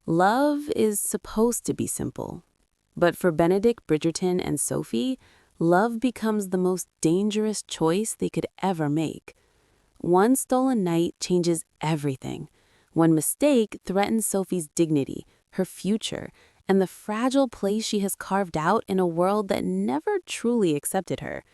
Love is supposed to be simple. But for Benedict Bridgerton and Sophie, love becomes the most dangerous choice they could ever make. One stolen night changes everything. One mistake threatens Sophie's dignity, her future, and the fragile place she has carved out in a world that never truly accepted her.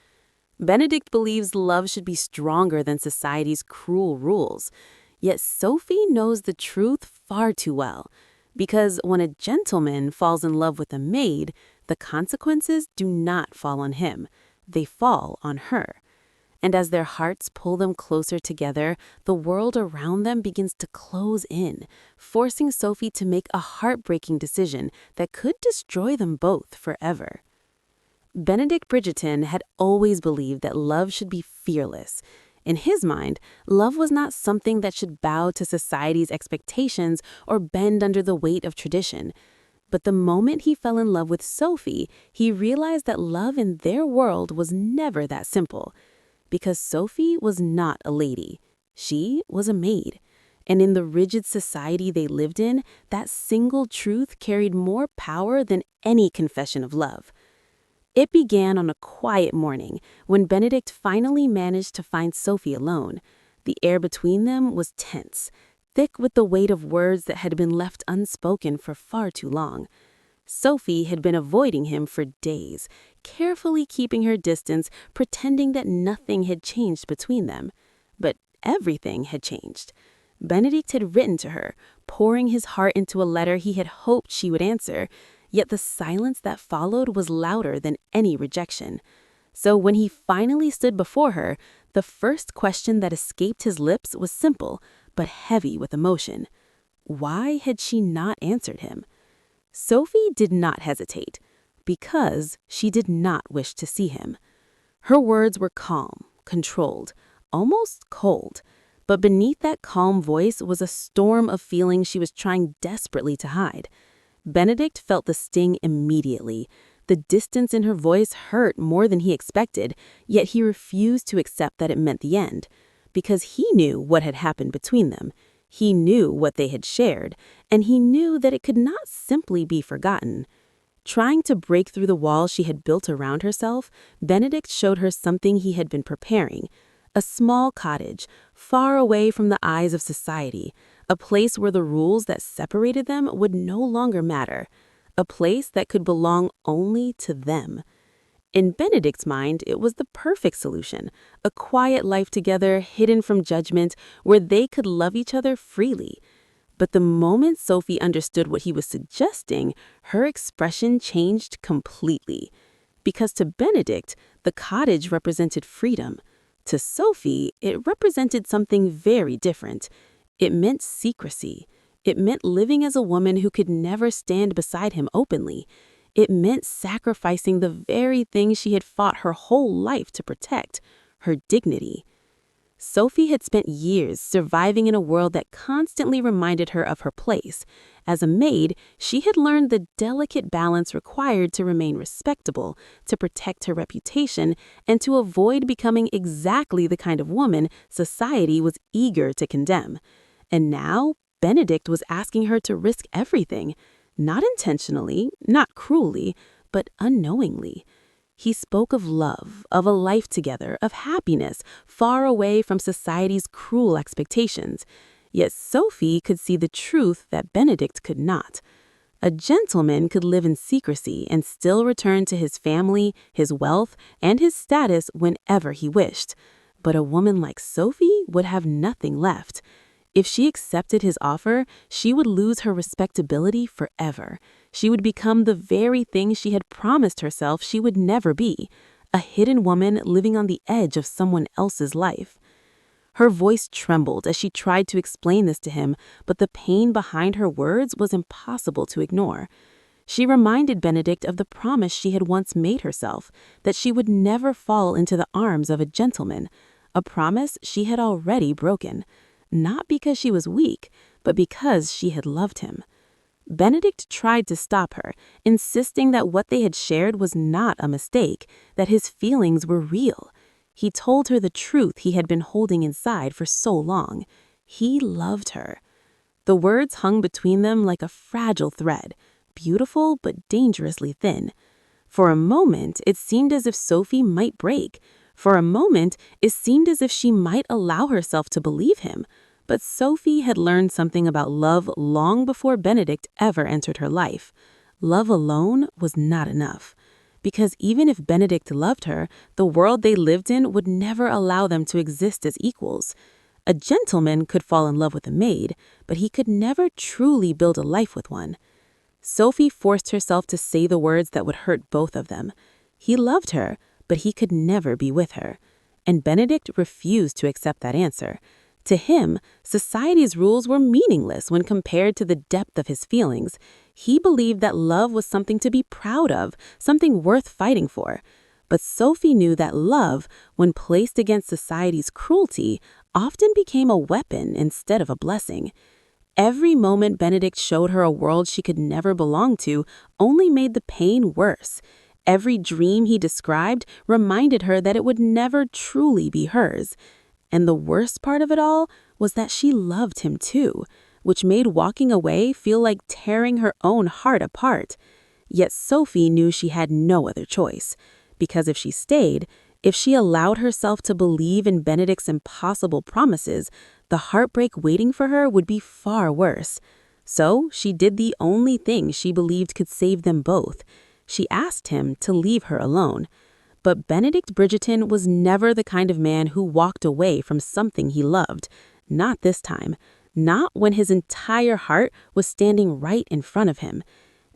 Benedict believes love should be stronger than society's cruel rules. Yet Sophie knows the truth far too well. Because when a gentleman falls in love with a maid, the consequences do not fall on him. They fall on her. And as their hearts pull them closer together, the world around them begins to close in, forcing Sophie to make a heartbreaking decision that could destroy them both forever. Benedict Bridgerton had always believed that love should be fearless. In his mind, love was not something that should bow to society's expectations or bend under the weight of tradition. But the moment he fell in love with Sophie, he realized that love in their world was never that simple. Because Sophie was not a lady. She was a maid. And in the rigid society they lived in, that single truth carried more power than any confession of love. It began on a quiet morning when Benedict finally managed to find Sophie alone. The air between them was tense, thick with the weight of words that had been left unspoken for far too long. Sophie had been avoiding him for days, carefully keeping her distance, pretending that nothing had changed between them. But everything had changed. Benedict had written to her, pouring his heart into a letter he had hoped she would answer. Yet the silence that followed was louder than any rejection. So when he finally stood before her, the first question that escaped his lips was simple, but heavy with emotion. Why had she not answered him? Sophie did not hesitate, because she did not wish to see him. Her words were calm, controlled, almost cold. But beneath that calm voice was a storm of feelings she was trying desperately to hide. Benedict felt the sting immediately. The distance in her voice hurt more than he expected, yet he refused to accept that it meant the end. Because he knew what had happened between them. He knew what they had shared, and he knew that it could not simply be forgotten. Trying to break through the wall she had built around herself, Benedict showed her something he had been preparing. A small cottage, far away from the eyes of society. A place where the rules that separated them would no longer matter. A place that could belong only to them. In Benedict's mind, it was the perfect solution. A quiet life together, hidden from judgment, where they could love each other freely. But the moment Sophie understood what he was suggesting, her expression changed completely. Because to Benedict, the cottage represented freedom. To Sophie, it represented something very different. It meant secrecy. It meant living as a woman who could never stand beside him openly. It meant sacrificing the very thing she had fought her whole life to protect, her dignity. Sophie had spent years surviving in a world that constantly reminded her of her place. As a maid, she had learned the delicate balance required to remain respectable, to protect her reputation, and to avoid becoming exactly the kind of woman society was eager to condemn. And now, Benedict was asking her to risk everything, not intentionally, not cruelly, but unknowingly. He spoke of love, of a life together, of happiness, far away from society's cruel expectations. Yet Sophie could see the truth that Benedict could not. A gentleman could live in secrecy and still return to his family, his wealth, and his status whenever he wished. But a woman like Sophie would have nothing left. If she accepted his offer, she would lose her respectability forever. She would become the very thing she had promised herself she would never be, a hidden woman living on the edge of someone else's life. Her voice trembled as she tried to explain this to him, but the pain behind her words was impossible to ignore. She reminded Benedict of the promise she had once made herself, that she would never fall into the arms of a gentleman, a promise she had already broken. Not because she was weak, but because she had loved him. Benedict tried to stop her, insisting that what they had shared was not a mistake, that his feelings were real. He told her the truth he had been holding inside for so long. He loved her. The words hung between them like a fragile thread, beautiful but dangerously thin. For a moment, it seemed as if Sophie might break. For a moment, it seemed as if she might allow herself to believe him. But Sophie had learned something about love long before Benedict ever entered her life. Love alone was not enough. Because even if Benedict loved her, the world they lived in would never allow them to exist as equals. A gentleman could fall in love with a maid, but he could never truly build a life with one. Sophie forced herself to say the words that would hurt both of them. He loved her, but he could never be with her. And Benedict refused to accept that answer. To him, society's rules were meaningless when compared to the depth of his feelings. He believed that love was something to be proud of, something worth fighting for. But Sophie knew that love, when placed against society's cruelty, often became a weapon instead of a blessing. Every moment Benedict showed her a world she could never belong to only made the pain worse. Every dream he described reminded her that it would never truly be hers. And the worst part of it all was that she loved him too, which made walking away feel like tearing her own heart apart. Yet Sophie knew she had no other choice, because if she stayed, if she allowed herself to believe in Benedict's impossible promises, the heartbreak waiting for her would be far worse. So she did the only thing she believed could save them both. She asked him to leave her alone. But Benedict Bridgerton was never the kind of man who walked away from something he loved. Not this time. Not when his entire heart was standing right in front of him.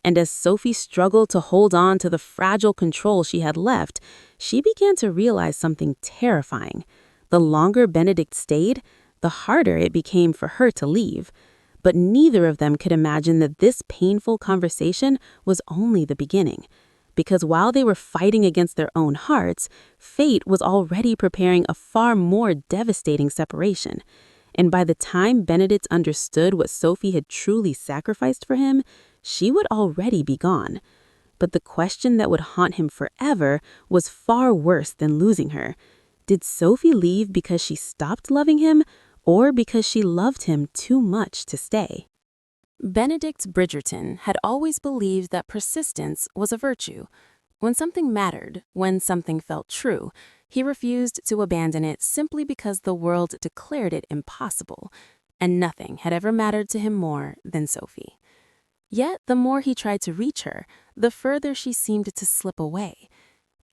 And as Sophie struggled to hold on to the fragile control she had left, she began to realize something terrifying. The longer Benedict stayed, the harder it became for her to leave. But neither of them could imagine that this painful conversation was only the beginning. Because while they were fighting against their own hearts, fate was already preparing a far more devastating separation. And by the time Benedict understood what Sophie had truly sacrificed for him, she would already be gone. But the question that would haunt him forever was far worse than losing her. Did Sophie leave because she stopped loving him, or because she loved him too much to stay? Benedict Bridgerton had always believed that persistence was a virtue. When something mattered, when something felt true, he refused to abandon it simply because the world declared it impossible, and nothing had ever mattered to him more than Sophie. Yet the more he tried to reach her, the further she seemed to slip away.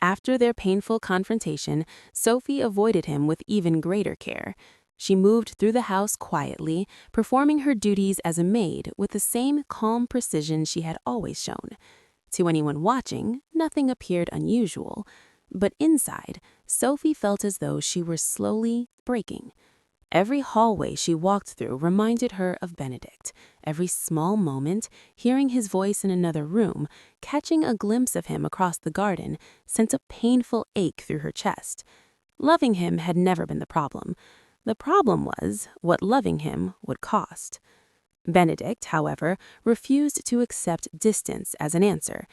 After their painful confrontation, Sophie avoided him with even greater care. She moved through the house quietly, performing her duties as a maid with the same calm precision she had always shown. To anyone watching, nothing appeared unusual, but inside, Sophie felt as though she were slowly breaking. Every hallway she walked through reminded her of Benedict. Every small moment, hearing his voice in another room, catching a glimpse of him across the garden, sent a painful ache through her chest. Loving him had never been the problem. The problem was what loving him would cost. Benedict, however, refused to accept distance as an answer.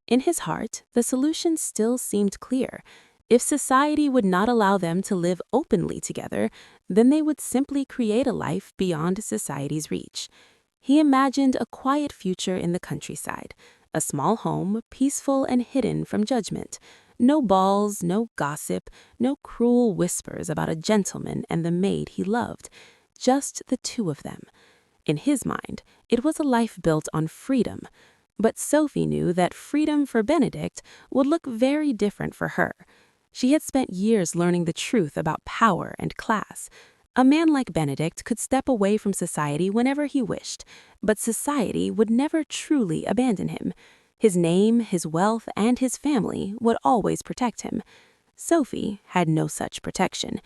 In his heart, the solution still seemed clear. If society would not allow them to live openly together, then they would simply create a life beyond society's reach. He imagined a quiet future in the countryside, a small home, peaceful and hidden from judgment. No balls, no gossip, no cruel whispers about a gentleman and the maid he loved. Just the two of them. In his mind, it was a life built on freedom. But Sophie knew that freedom for Benedict would look very different for her. She had spent years learning the truth about power and class. A man like Benedict could step away from society whenever he wished, but society would never truly abandon him. His name, his wealth, and his family would always protect him. Sophie had no such protection.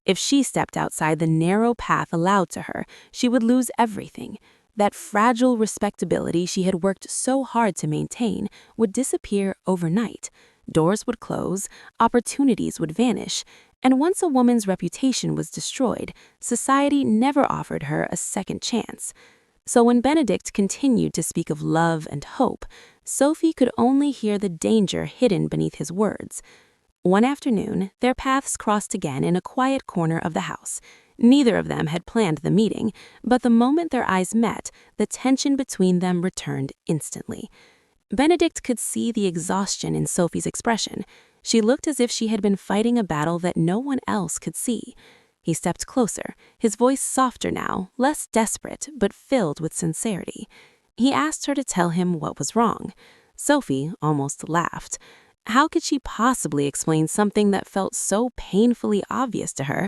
If she stepped outside the narrow path allowed to her, she would lose everything. That fragile respectability she had worked so hard to maintain would disappear overnight. Doors would close, opportunities would vanish, and once a woman's reputation was destroyed, society never offered her a second chance. So when Benedict continued to speak of love and hope, Sophie could only hear the danger hidden beneath his words. One afternoon, their paths crossed again in a quiet corner of the house. Neither of them had planned the meeting, but the moment their eyes met, the tension between them returned instantly. Benedict could see the exhaustion in Sophie's expression. She looked as if she had been fighting a battle that no one else could see. He stepped closer, his voice softer now, less desperate, but filled with sincerity. He asked her to tell him what was wrong. Sophie almost laughed. How could she possibly explain something that felt so painfully obvious to her?